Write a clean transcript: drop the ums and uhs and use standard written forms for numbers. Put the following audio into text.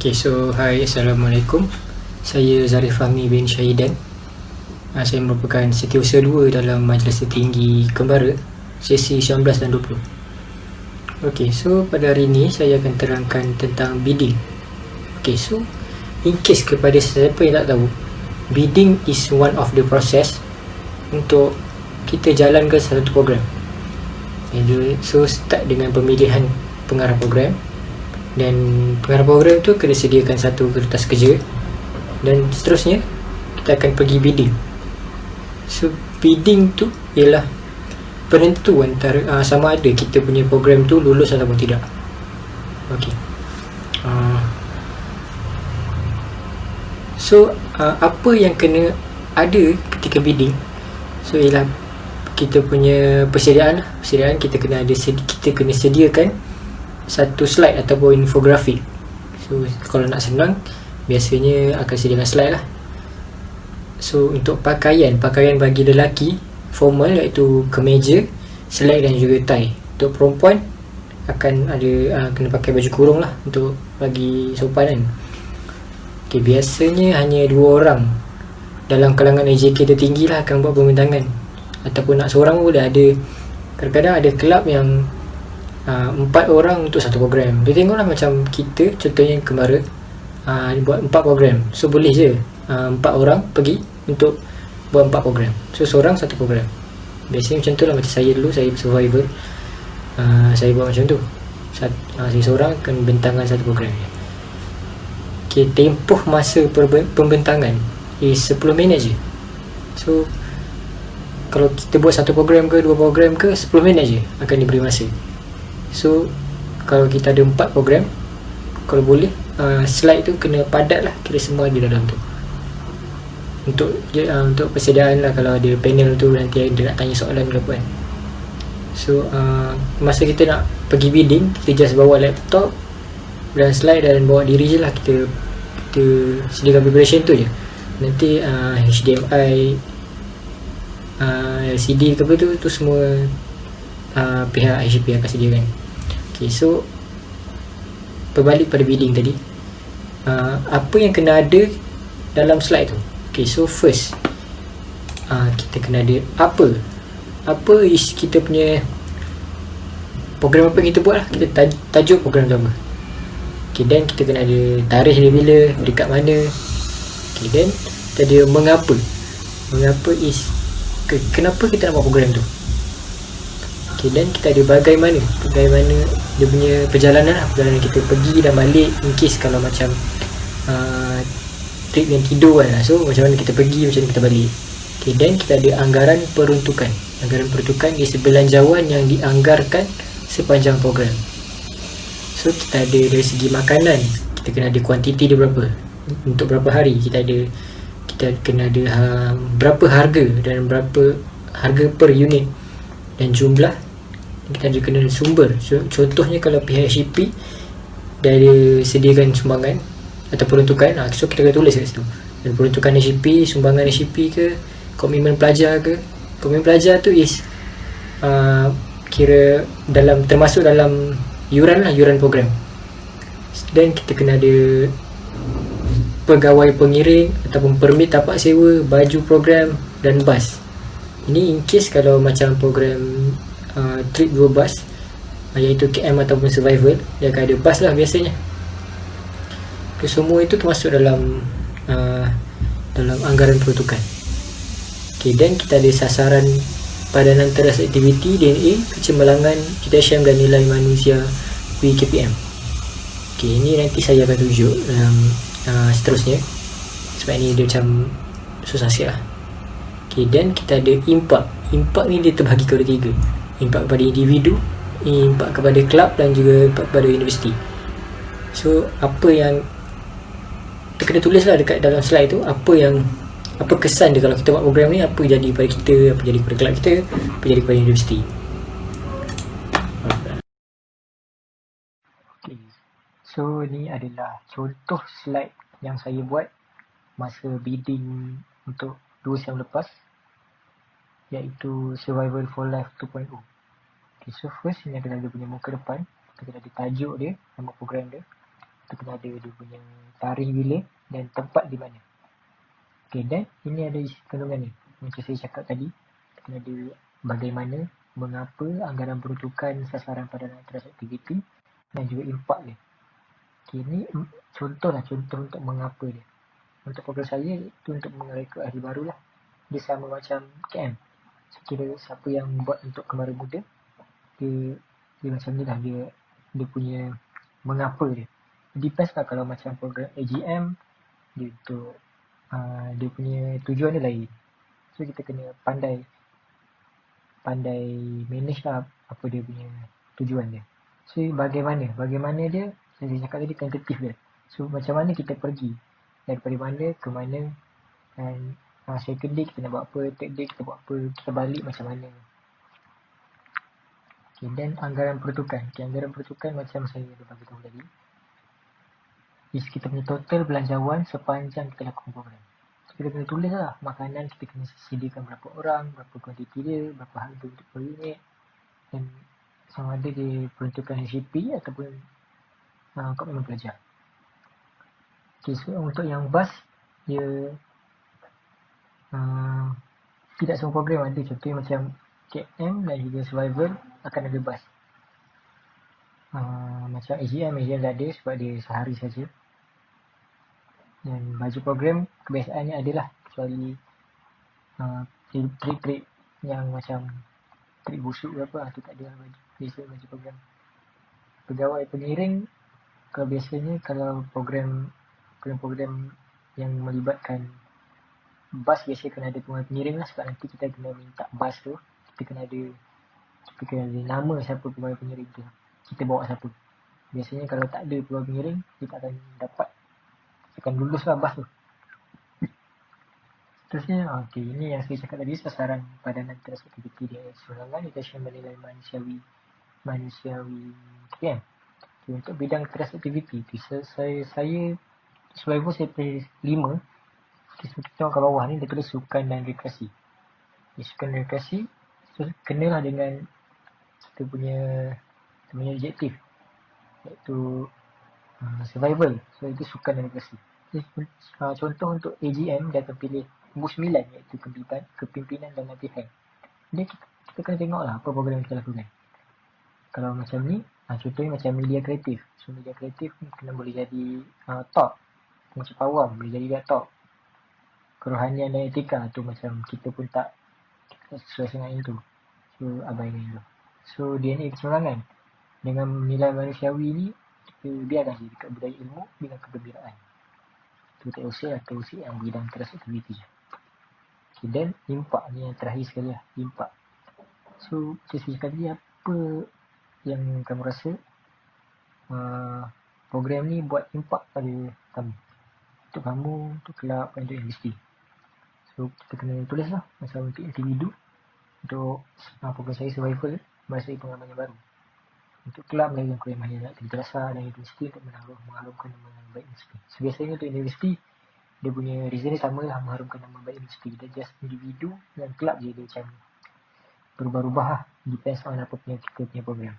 Okay, so hi, Assalamualaikum. Saya Zarif Fahmi bin Syahidan. Saya merupakan Setiausaha 2 dalam Majlis Tertinggi Kembara sesi 19 dan 20. Okay, so pada hari ini saya akan terangkan tentang bidding. Okay, so in case kepada sesiapa yang tak tahu, bidding is one of the process untuk kita jalankan satu program. So start dengan pemilihan pengarah program, dan pengarah program tu kena sediakan satu kertas kerja, dan seterusnya kita akan pergi bidding. So bidding tu ialah penentu antara sama ada kita punya program tu lulus ataupun tidak. Okay. So apa yang kena ada ketika bidding? So ialah kita punya persediaan kita kena ada, kita kena sediakan satu slide ataupun infografik. So kalau nak senang, biasanya akan sediakan slide lah. So untuk pakaian bagi lelaki formal iaitu kemeja, selai dan juga tie. Untuk perempuan akan ada kena pakai baju kurung lah untuk bagi sopan kan. Okay, biasanya hanya 2 orang dalam kalangan AJK tertinggi lah akan buat pembintangan, ataupun nak seorang pun dah ada. Kadang-kadang ada kelab yang 4 orang untuk satu program. Dia tengoklah macam kita, contohnya Kembara buat 4 program. So boleh je 4 orang pergi untuk buat 4 program. So seorang satu program. Biasanya macam tu lah. Macam saya dulu, saya survivor, saya buat macam tu. Saya seorang akan bentangan satu program. Okay, tempoh masa pembentangan is 10 minit je. So kalau kita buat satu program ke 2 program ke, 10 minit je akan diberi masa. So kalau kita ada 4 program, kalau boleh slide tu kena padat lah, kira semua di dalam tu. Untuk persediaan lah, kalau ada panel tu nanti dia nak tanya soalan ke apa kan. So masa kita nak pergi bidding, kita just bawa laptop dan slide dan bawa diri je lah. Kita sediakan preparation tu je. Nanti HDMI, LCD ke apa tu semua pihak ICP akan sediakan. Okay, so berbalik pada bidding tadi, apa yang kena ada dalam slide tu. Okay, so first kita kena ada apa is kita punya program, apa yang kita buat lah. Kita tajuk program tu apa. Okay, then kita kena ada tarikh dia bila, dekat mana. Okay, then kita ada mengapa is kenapa kita nak buat program tu. Okay, dan kita ada bagaimana dia punya perjalanan kita pergi dan balik, in case kalau macam trip yang tidur kan. So macam mana kita pergi, macam mana kita balik. Okay, dan kita ada anggaran peruntukan is belanjawan yang dianggarkan sepanjang program. So kita ada dari segi makanan, kita kena ada kuantiti dia berapa, untuk berapa hari. Kita kena ada berapa harga dan berapa harga per unit, dan jumlah. Kita ada kena sumber. So, contohnya kalau pihak HCP dia ada sediakan sumbangan atau peruntukan, so kita kena tulis kat situ. Dan peruntukan HCP, sumbangan HCP ke, komitmen pelajar ke. Komitmen pelajar tu is kira termasuk dalam yuran program. Dan kita kena ada pegawai pengiring ataupun permit tapak sewa, baju program dan bas. Ini in case kalau macam program trip 2 bas, iaitu KM ataupun survival, dia akan ada bas lah biasanya. Okay, semua itu termasuk dalam anggaran peruntukan. Okay, dan kita ada sasaran padanan teras aktiviti DNA, kecemerlangan, KTHM dan nilai manusia PKPM. Okay, ini nanti saya akan tunjuk seterusnya, sebab ni dia macam susah sikit lah. Okay, dan kita ada impak ni dia terbahagi kepada 3. Impak kepada individu, impak kepada kelab dan juga impak kepada universiti. So apa yang kita kena tulis lah dekat dalam slide tu, apa kesan dia kalau kita buat program ni, apa jadi pada kita, apa jadi pada kelab kita, apa jadi pada universiti. Okay. So ni adalah contoh slide yang saya buat masa bidding untuk 2 siang lepas, iaitu Survival for Life 2.0. Okay, so first ini adalah dia punya muka depan. Kita ada tajuk dia, nama program dia. kita kena ada dia punya tarikh bila dan tempat di mana. Okay, dan ini ada isi kandungan ni. Macam saya cakap tadi, kita kena ada bagaimana, mengapa, anggaran peruntukan, sasaran padanan terhadap aktiviti dan juga impak dia. Okay, ni contoh untuk mengapa dia. Untuk program saya, itu untuk merekrut ahli baru lah. Dia sama macam KM. So, kira siapa yang buat untuk kemara muda, dia macam ni lah, dia punya mengapa dia. Depends lah kalau macam program AGM, dia untuk dia punya tujuan dia lain. So kita kena pandai manage lah apa dia punya tujuan dia. So bagaimana dia, saya cakap tadi tentatif dia. So macam mana kita pergi, daripada mana ke mana, dan second day kita nak buat apa, third day kita buat apa, kita balik macam mana. Okay, dan anggaran peruntukan. Okay, anggaran peruntukan macam saya dah bagi tahu tadi, is kita punya total belanjawan sepanjang kita lakukan program. So, kita kena tulis lah makanan kita kena sediakan berapa orang, berapa kuantiti dia, berapa harga untuk per unit, dan sama ada dia peruntukan HCP ataupun komitmen pelajar. Okay, so untuk yang bas, dia tidak semua program ada. Contohnya macam KM dan juga survival akan ada bas. Macam AGM tak ada sebab dia sehari saja. Dan baju program kebiasaannya adalah, kecuali trik-trik yang macam trik busuk ke apa, tu tak ada lah baju. Biasa baju program. Pegawai pengiring, kalau biasanya kalau program yang melibatkan bas, biasa kena ada pegawai pengiring lah, sebab nanti kita kena minta bas tu, kita kena ada nama siapa pegawai pengiring tu, kita bawa siapa. Biasanya kalau tak ada pegawai pengiring, kita akan lulus lah bas tu. Terusnya, ini yang saya cakap tadi, sasaran padanan terhadap aktiviti dia sorangan, detection menilai manusiawi KM. Untuk bidang terhadap aktiviti tu, saya survival saya pilih 5. Kita tengok kat bawah ni, dia tulis sukan dan rekreasi. Sukan dan rekreasi, so, kenalah dengan kita punya objektif, iaitu survival. So itu sukan dan rekreasi. Contoh untuk AGM, dia akan pilih nombor 9, iaitu kepimpinan dan latihan. Jadi kita kena tengok lah apa program yang kita lakukan. Kalau macam ni, contohnya macam media kreatif. So media kreatif ni kena boleh jadi top. Macam pawam boleh jadi top. Kerohanian dan etika tu macam kita pun tak sesuai dengan itu. So abaikan itu. So DNA kecurangan dengan nilai manusiawi ni, kita biarkan je dekat budaya ilmu dengan kegembiraan. Itu tak usah yang bidang terhadap aktiviti je. Okay, dan impak ni yang terakhir sekali lah, impak. So saya cakap tadi, apa yang kamu rasa program ni buat impak pada kamu, untuk kamu, untuk kelab, untuk industri. So kita kena tulis lah, macam untuk individu, untuk program saya survival, merasai pengalaman yang baru. Untuk kelab, melakukan kemahiran yang nak terasa, dan industri untuk mengharumkan nama baik industri. So biasanya untuk industri, dia punya reason dia sama lah, mengharumkan nama baik industri. Dia just individu dan kelab je, dia macam berubah-ubah lah, depends on apa punya kita punya program.